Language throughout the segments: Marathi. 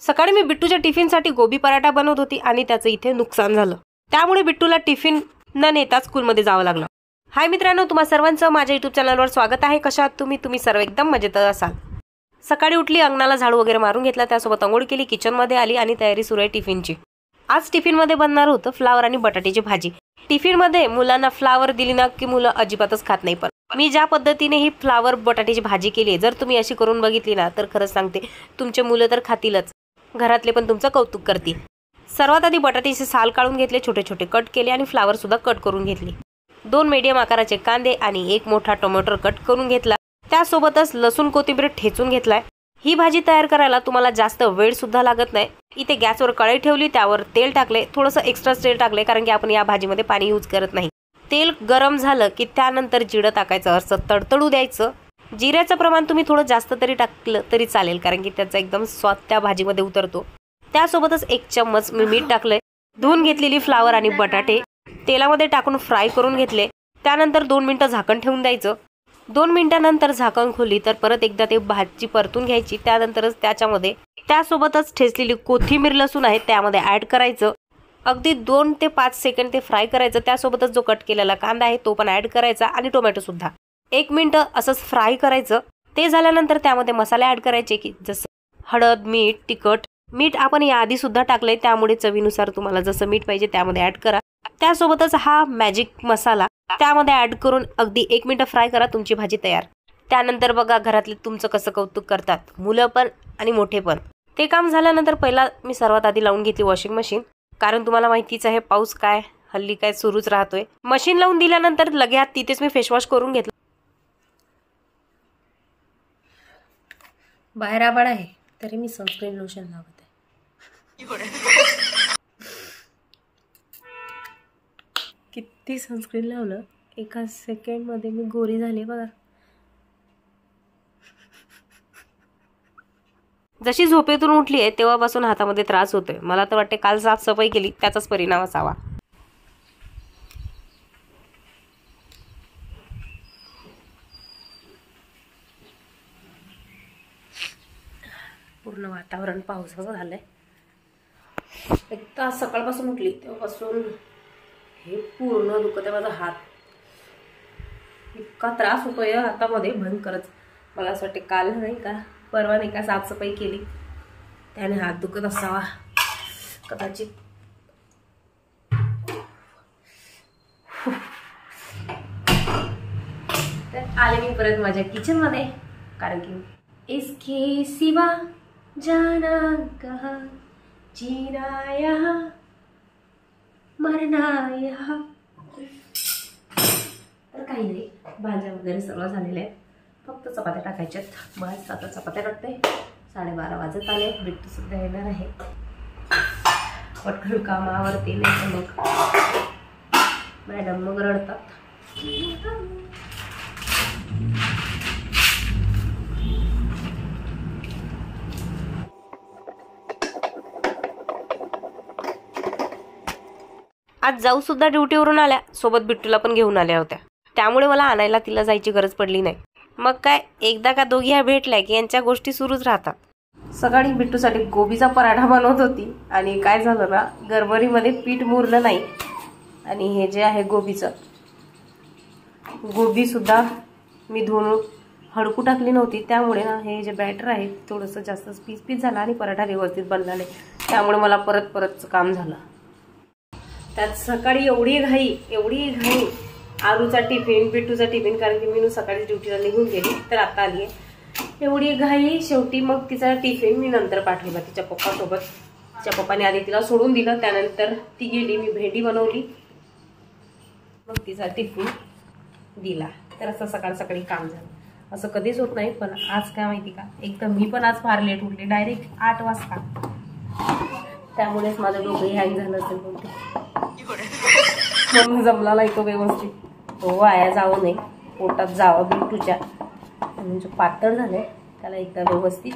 सकाळी मी बिट्टूच्या टिफिनसाठी गोबी पराठा बनवत होती आणि त्याचं इथे नुकसान झालं, त्यामुळे बिट्टूला टिफिन न नेता स्कूलमध्ये जावं लागलं. हाय मित्रांनो, तुम्हा सर्वांचं माझ्या युट्यूब चॅनलवर स्वागत आहे. कशा आहात तुम्ही सर्व एकदम मजेत असाल. सकाळी उठली, अंगणाला झाडू वगैरे मारून घेतला, त्यासोबत अंघोळ केली, किचनमध्ये आली आणि तयारी सुरू आहे टिफिनची. आज टिफिनमध्ये बनणार होतं फ्लावर आणि बटाट्याची भाजी. टिफिनमध्ये मुलांना फ्लावर दिली ना की मुलं अजिबातच खात नाही. पण मी ज्या पद्धतीने ही फ्लावर बटाट्याची भाजी केली आहे, जर तुम्ही अशी करून बघितली ना तर खरंच सांगते तुमचे मुलं तर खातीलच, घरातले पण तुमचं कौतुक करतील. सर्वात आधी बटाट्याचे साल काढून घेतले, छोटे छोटे कट केले आणि फ्लावर सुद्धा कट करून घेतली. 2 मीडियम आकाराचे कांदे आणि 1 मोठा टोमॅटो कट करून घेतला. त्यासोबतच लसूण कोथिंबीर ठेचून घेतलाय. ही भाजी तयार करायला तुम्हाला जास्त वेळ सुद्धा लागत नाही. इथे गॅसवर कढई ठेवली, त्यावर तेल टाकले, थोडंसं एक्स्ट्रा तेल टाकले कारण की आपण या भाजीमध्ये पाणी यूज करत नाही. तेल गरम झालं की त्यानंतर जिरं टाकायचं, असं तडतडू द्यायचं. जिऱ्याचं प्रमाण तुम्ही थोडं जास्त तरी टाकलं तरी चालेल कारण की त्याचा एकदम स्वाद त्या भाजीमध्ये उतरतो. त्यासोबतच 1 चम्मच मी मीठ टाकलंय. धुवून घेतलेली फ्लावर आणि बटाटे तेलामध्ये टाकून फ्राय करून घेतले. त्यानंतर 2 मिनिटं झाकण ठेवून द्यायचं. 2 मिनिटांनंतर झाकण खोलली तर परत एकदा ते भाजी परतून घ्यायची. त्यानंतरच त्यासोबतच ठेचलेली कोथिंबीर लसूण आहे त्यामध्ये ऍड करायचं. अगदी 2 ते 5 सेकंद ते फ्राय करायचं. त्यासोबतच जो कट केलेला कांदा आहे तो पण ऍड करायचा आणि टोमॅटो सुद्धा 1 मिनिट असंच फ्राय करायचं. ते झाल्यानंतर त्यामध्ये मसाले ऍड करायचे की जसं हळद, मीठ, तिखट. मीठ आपण याआधी सुद्धा टाकलंय त्यामुळे चवीनुसार तुम्हाला जसं मीठ पाहिजे त्यामध्ये ऍड करा. त्यासोबतच हा मॅजिक मसाला त्यामध्ये ऍड करून अगदी 1 मिनिट फ्राय करा, तुमची भाजी तयार. त्यानंतर बघा घरातले तुमचं कसं कौतुक करतात, मुलं पण आणि मोठे पण. ते काम झाल्यानंतर पहिला मी सर्वात आधी लावून घेतली वॉशिंग मशीन, कारण तुम्हाला माहितीच आहे पाऊस काय हल्ली काय सुरूच राहतोय. मशीन लावून दिल्यानंतर लगेच तिथेच मी फेसवॉश करून घेतलं. बाहेर आभाळ आहे तरी मी सनस्क्रीन लोशन लावत आहे. किती सनस्क्रीन लावलं, 1 सेकंडमध्ये मी गोरी झाली बघा. जशी झोपेतून उठली आहे तेव्हापासून हातामध्ये त्रास होतोय. मला तर वाटते काल साफसफाई केली त्याचाच परिणाम असावा. पूर्ण वातावरण पावसाचं झालंय. एक तास सकाळपासून उठली तेव्हापासून हे पूर्ण दुखत आहे माझा हात. इतका त्रास होतोय हातामध्ये भयंकरच. मला असं वाटते काल नाही का परवा नाही का साफसफाई केली त्याने हात दुखत असावा कदाचित. तर आले मी परत माझ्या किचन मध्ये, कारण की इसके सिवा जाना कहा, जीना यहाँ मरना यहाँ. तर काही नाही, भाज्या वगैरे सर्व झालेल्या आहेत, फक्त चपात्या टाकायच्यात. बस आता चपात्या टाकते. 12:30 वाजत आले. बिट्टू सुद्धा येणार आहे. पटकन कामावरती नाही तर मग मॅडम मग रडतात. आज जाऊ सुद्धा ड्युटीवरून आल्या, सोबत बिट्टूला पण घेऊन आल्या होत्या, त्यामुळे मला आणायला तिला जायची गरज पडली नाही. मग काय, एकदा का दोघी ह्या भेटल्या की यांच्या गोष्टी सुरूच राहतात. सकाळी बिट्टूसाठी गोबीचा पराठा बनवत होती आणि काय झालं ना, गरबरीमध्ये पीठ मुरलं नाही आणि हे जे आहे गोबी सुद्धा मी धुवून हडकू टाकली नव्हती, त्यामुळे ना हे जे बॅटर आहे थोडंसं जास्त पीस झालं आणि पराठा व्यवस्थित बनला नाही, त्यामुळे मला परत काम झालं. त्यात सकाळी एवढी घाई आरूचा टिफिन, बिट्टूचा टिफिन, कारण की मीनू सकाळी ड्युटीला निघून गेली तर आता आली आहे. एवढी घाई, शेवटी मग तिचा टिफिन मी नंतर पाठवला तिच्या पप्पासोबत. तिच्या पप्पाने आधी तिला सोडून दिलं, त्यानंतर ती गेली, मी भेंडी बनवली, मग तिचा टिफिन दिला. तर असं सकाळी काम झालं. असं कधीच होत नाही, पण आज काय माहिती का, एकदम मी पण आज फार लेट उठले, डायरेक्ट 8 वाजता. त्यामुळेच माझं डोकं हँग झालं असेल बोलते, म्हणून जमला नाही तो व्यवस्थित. तो वाया जाऊ नये, पोटात जावं बिट्टूच्या. म्हणजे पातळ झालंय, त्याला एकदा व्यवस्थित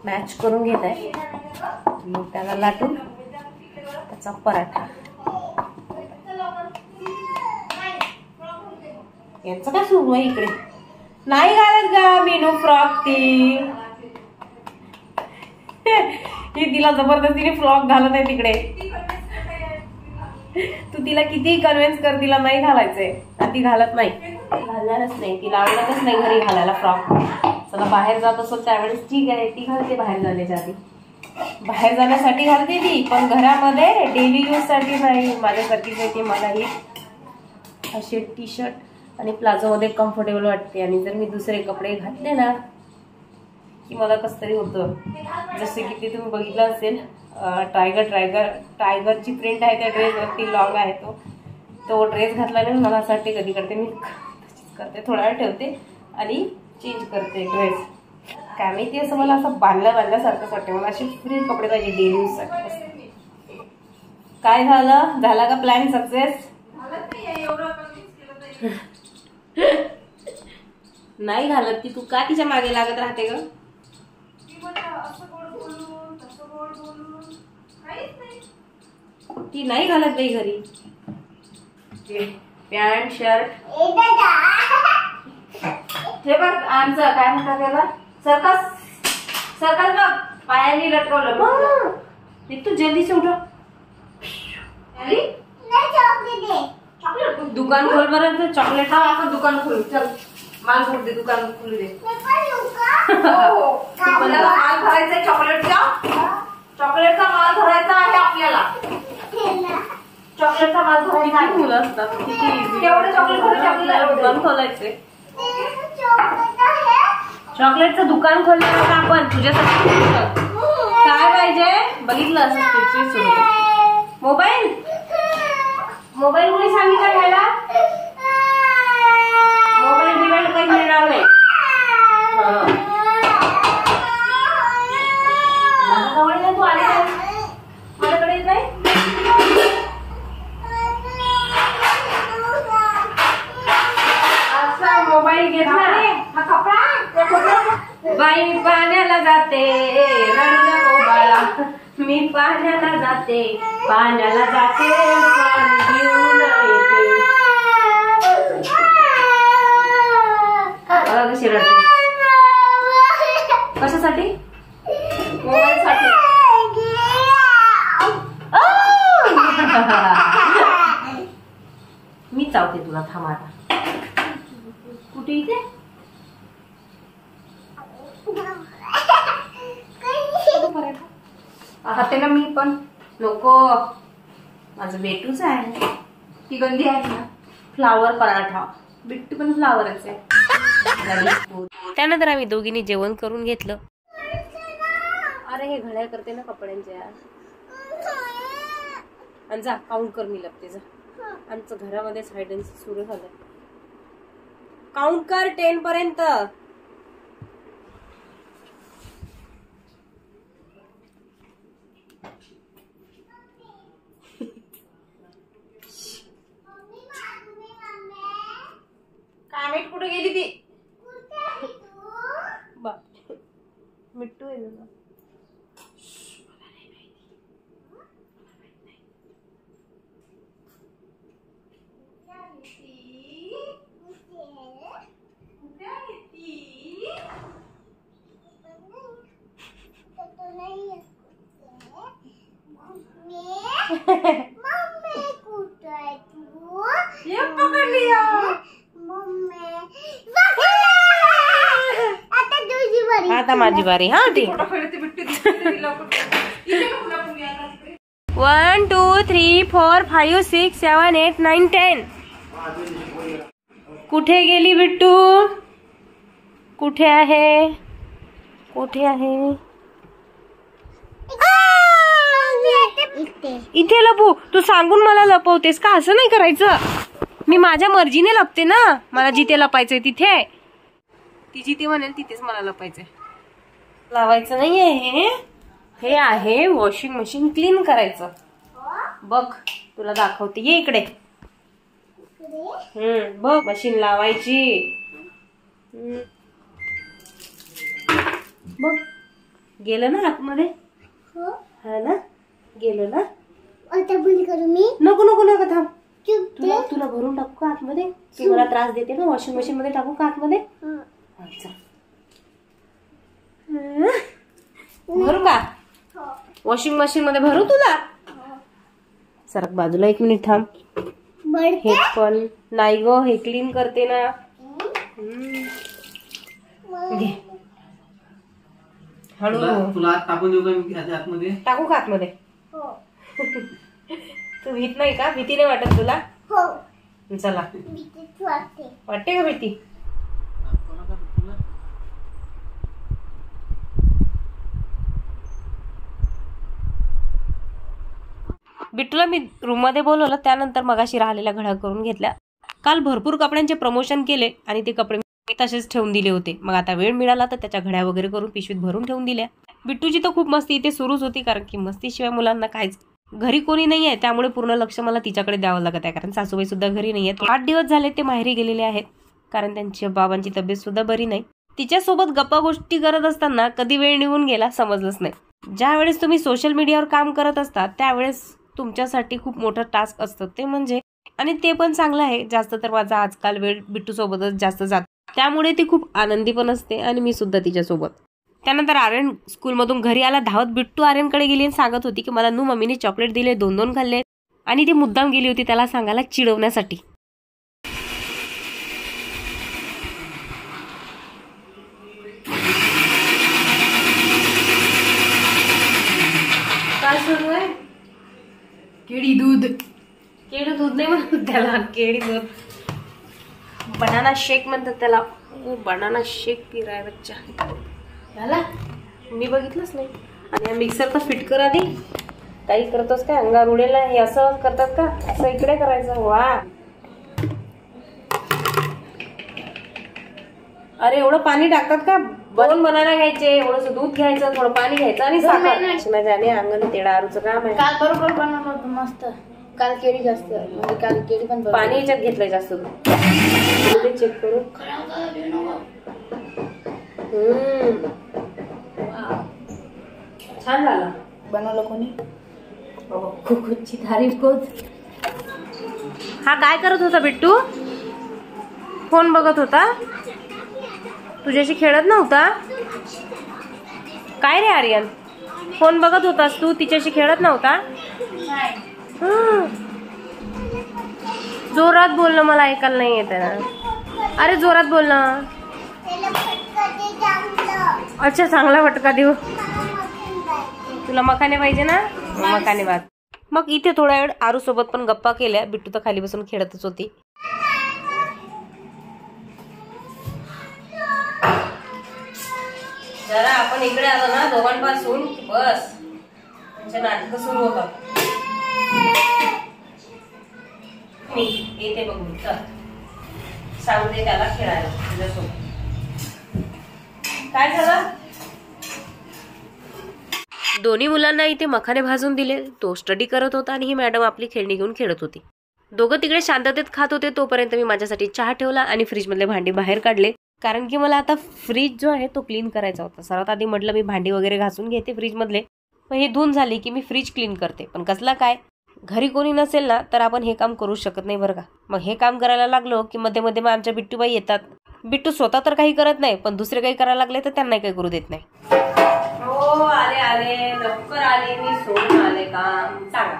मॅच करून घेत आहे. मग त्याला लाटून त्याचा पराठा. यांचं काय सुरू आहे इकडे, नाही घालत का मीनू फ्रॉक ती. ही तिला जबरदस्तीने फ्रॉक घालत आहे तिकडे. तू तिला किती कन्व्हिन्स कर, तिला नाही घालायचंय, ती घालत नाही, घालणारच नाही, तिला आवडतच नाही घरी घालायला फ्रॉक. चला बाहेर जात असो त्यावेळेस ठीक आहे, ती घालते बाहेर जाण्याच्या आधी. बाहेर जाण्यासाठी घालते ती, पण घरामध्ये डेली यूज साठी नाही. माझ्यासारखीच आहे ती, मलाही असे टी शर्ट आणि प्लाझो मध्ये कम्फर्टेबल वाटते. आणि जर मी दुसरे कपडे घातले ना की मला कसं तरी होतं. जसे की ते तुम्ही बघितलं असेल, टायगरची प्रिंट आहे त्या ड्रेसवरती, लॉंग आहे तो ड्रेस घातल्याने मला असं वाटते कधी करते मी करते, थोडा वेळ ठेवते आणि चेंज करते ड्रेस. काय माहिती असं मला असं बांधल्यासारखंच वाटते. मला असे फ्री कपडे पाहिजे डेली यूज साठी. काय झाला का प्लॅन सक्सेस? नाही घालत ती, तू का तिच्या मागे लागत राहते ग? ती नाही घालत बाई घरी पॅन्ट शर्ट. हे बघ आमचं काय म्हणतात त्याला, सर्कस बघ, पायाने लटकवलं. तू जल्दी से उठो. दुकान खोल बरं, चॉकलेट आपण दुकान खोलू. चल माल भरू दे, दुकान खोलू दे. आपल्याला माल भरायचा चॉकलेटचा माल भरायचा आहे आपल्याला. चॉकलेटचा माल भरायचा आहे. मुलं असतात तेवढं चॉकलेट भरायचे आपल्याला, दुकान खोलायचे. चॉकलेटचं दुकान खोलणार का आपण तुझ्यासाठी? काय पाहिजे बघितलं असं. मोबाईल मुली सांगितलं घ्यायला. मोबाईल बिघाड काही मिळणार नाही. तू आले माझ्याकडे येत नाही. असा मोबाईल घेतला बाई. मी पाण्याला जाते, रडू नको बाळा, मी पाण्याला जाते, पाणी घेऊन येते. कशी रडते, कशासाठी? मोबाईल साठी. मी चावते तुला, थांब आता. कुठे इथे खाते ना मी पण. नको, माझं बेटूच आहे. ती गंदी आहे ना. फ्लावर पराठा, बिट्टू पण फ्लावरच आहे. त्यानंतर आम्ही दोघींनी जेवण करून घेतलं. अरे हे घड्याळ करते ना कपड्यांच्या. आणि जा काउंट कर, मी लपते. जा, आमचं घरामध्येच हाईड अँड सीक सुरू झालं. काउंट कर 10 पर्यंत. कामेट कुठे गेली ती? मिट्टू आहे ना. ये पकड़ लिया. आता माझी बारी. हा ठीक. 1 2 3 4 5 6 7 8 9 10. कुठे गेली बिट्टू? कुठे आहे? इथे लपू. तू सांगून मला लपवतेस का? असं नाही करायचं. मी माझ्या मर्जीने लपते ना. मला जिथे लपायचंय तिथे. ती जिथे म्हणेल तिथेच मला लपायचंय. लावायचं नाहीये. हे आहे वॉशिंग मशीन क्लीन करायचं. बघ तुला दाखवते, ये इकडे. बघ मशीन लावायची. बघ गेलं ना आतमध्ये. हा ना, गेलं ना. आता बंद करू मी? नको थांब. तुला भरून टाकू का आतमध्ये? ती मला त्रास देते ना. वॉशिंग मशीन मध्ये टाकू का आतमध्ये? भरू का? वॉशिंग मशीन मध्ये भरू तुला? सरक बाजूला 1 मिनिट थांब. हे पण नाही ग, हे क्लीन करते ना. घे हळू. तुला टाकून देऊ का आतमध्ये? टाकू का आतमध्ये? तू भीत नाही का? भीती नाही वाटत तुला? चला. वाटते का भीती? बिट्टूला मी रूम मध्ये बोलवलं, त्यानंतर मगाशी राहिलेल्या घड्या करून घेतल्या. काल भरपूर कपड्यांचे प्रमोशन केले आणि ते कपडे मी तसेच ठेवून दिले होते. मग आता वेळ मिळाला तर त्याच्या घड्या वगैरे करून पिशवीत भरून ठेवून दिल्या. बिट्टूची तर खूप मस्ती इथे सुरूच होती, कारण की मस्तीशिवाय मुलांना काहीच. घरी कोणी नाही आहे त्यामुळे पूर्ण लक्ष मला तिच्याकडे द्यावं लागत आहे, कारण सासूबाई सुद्धा घरी नाही आहेत. 8 दिवस झाले ते माहेरी गेलेले आहेत, कारण त्यांच्या बाबांची तब्येत सुद्धा बरी नाही. तिच्यासोबत गप्पा गोष्टी करत असताना कधी वेळ निघून गेला समजलंच नाही. ज्या वेळेस तुम्ही सोशल मीडियावर काम करत असता त्यावेळेस तुमच्यासाठी खूप मोठं टास्क असतं ते म्हणजे, आणि ते पण चांगलं आहे. जास्त तर माझा आजकाल वेळ बिट्टू सोबतच जास्त जातो, त्यामुळे ती खूप आनंदी पण असते आणि मी सुद्धा तिच्यासोबत. त्यानंतर आर्यन स्कूलमधून घरी आला धावत. बिट्टू आर्यनकडे गेली आणि सांगत होती की मला मम्मीने चॉकलेट दिले, 2-2 खाल्ले, आणि ती मुद्दाम गेली होती त्याला सांगायला, चिडवण्यासाठी. काय सुरू आहे? केळी दूध. केळी दूध नाही म्हणतात त्याला, केळी दूध. बनाना शेक म्हणतात त्याला. बनाना शेक पी रहा है बच्चा. झाला? मी बघितलंच नाही. आणि मिक्सर तर फिट कर आधी. काही करतोस का? अंगावर उडेल हे असं करतात का? असं इकडे करायचं. वा, अरे एवढं पाणी टाकतात का? 2 बनाना घ्यायचे, एवढंसं दूध घ्यायचं, थोडं पाणी घ्यायचं आणि साखर. जाणे अंगण तेडा आरूचं काम आहे. काल बरोबर बनवलं होतं मस्त. काल केळी जास्त, म्हणजे काल केळी पण पाणी याच्यात घेतलंय जास्त. चेक करू. छान झालं. बनवलं कोणी? कुकुची तारीफ कोच. हा काय करत होता बिट्टू? फोन बघत होता? तुझ्याशी खेळत नव्हता? काय रे आर्यन, फोन बघत होतास तू, तिच्याशी खेळत नव्हता? जोरात बोलणं मला ऐकायला नाही येत ना. अरे जोरात बोलणं. अच्छा, चांगला फटका देऊ. तुला मखाने पाहिजे ना? मखाने भात. मग इथे थोडा वेळ आरू सोबत पण गप्पा केल्या. बिट्टू तर खाली बसून खेळतच होती. जरा आपण इकडे आलो ना दोघांपासून, बस त्यांचे नाटक सुरू होतात. मी येते बघ, सांगते त्याला खेळायला तुझ्यासोबत. काय झालं? दोन्ही मुलांना इथे मखाने भाजून दिले. तो स्टडी करत होता आणि ही मॅडम आपली खेळणी घेऊन खेळत होती. दोघं तिकडे शांततेत खात होते. तोपर्यंत मी माझ्यासाठी चहा ठेवला आणि फ्रीजमधले भांडी बाहेर काढले, कारण की मला आता फ्रीज जो आहे तो क्लीन करायचा होता. सर्वात आधी म्हटलं मी भांडी वगैरे घासून घेते फ्रीजमधले, मग हे धुवून झाली की मी फ्रीज क्लीन करते. पण कसला काय, घरी कोणी नसेल ना तर आपण हे काम करू शकत नाही बरं का. मग हे काम करायला लागलो की मध्ये मध्ये मग आमच्या बिट्टूबाई येतात. बिट्टू स्वतः तर काही करत नाही, पण दुसरे काही करायला लागले तर त्यांना काही करू देत नाही. हो, आले आले, लवकर आले, मी सोडून आले काम. सांगा.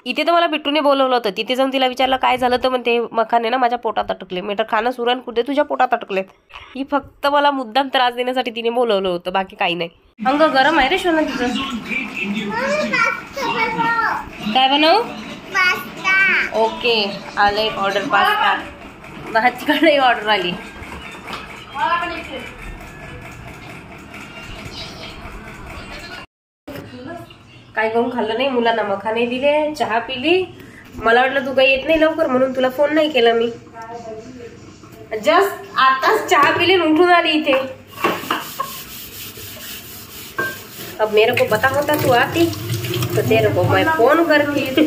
इथे तर मला बिट्टूने बोलवलं होतं. तिथे जाऊन तिला विचारलं काय झालं, तर म्हणते मखाने ना माझ्या पोटात अटकले. मी तर खाणं सुरण कुठे तुझ्या पोटात अटकलेत. ही फक्त मला मुद्दाम त्रास देण्यासाठी तिने बोलवलं होतं, बाकी काही नाही. अंग गरम आहे रे शोना तिचं. काय बनवू? ओके, आलं एक ऑर्डर पास्ता. भाजीकडे ऑर्डर आली. काय करून खाल्लं नाही. मुलांना मखाने दिले, चहा पिली. मला वाटलं तू काही येत नाही लवकर म्हणून तुला फोन नाही केला मी. जस्ट आताच चहा पिली उठून आली इथे. अब मेरे को पता होता तू आती तर तेरे को मैं फोन करते.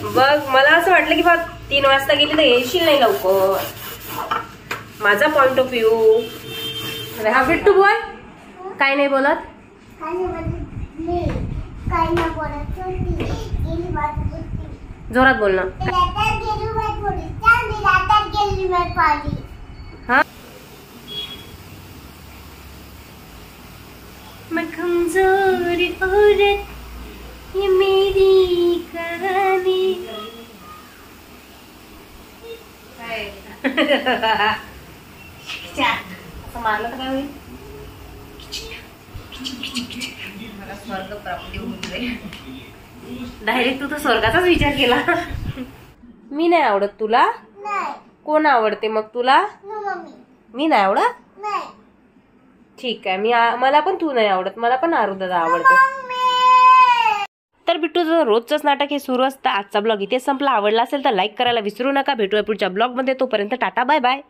बघ, मला असं वाटलं की बा 3 वाजता गेली तर येशील नाही लवकर. माझा पॉइंट ऑफ व्ह्यू. अरे हा बिट्टू बॉय काय नाही बोलत. जोरात बोलणं. हा, मैं कमजोरी खूबसूरत ये मेरी कहानी. असं मारलं तर काय होईल? मला स्वर्ग प्राप्ती होईल. डायरेक्ट तू तर स्वर्गाचाच विचार केला. मी नाही आवडत तुला. कोण आवडते मग तुला? मी नाही आवडत. ठीक आहे, मला पण तू नाही आवडत. मला पण आरुदादा आवडतं. तर बिट्टूचं रोजचंच नाटक हे सुरू असतं. आजचा ब्लॉग इथेच संपला. आवडला असेल तर लाईक करायला विसरू नका. भेटूया पुढच्या ब्लॉगमध्ये. तोपर्यंत टाटा बाय बाय.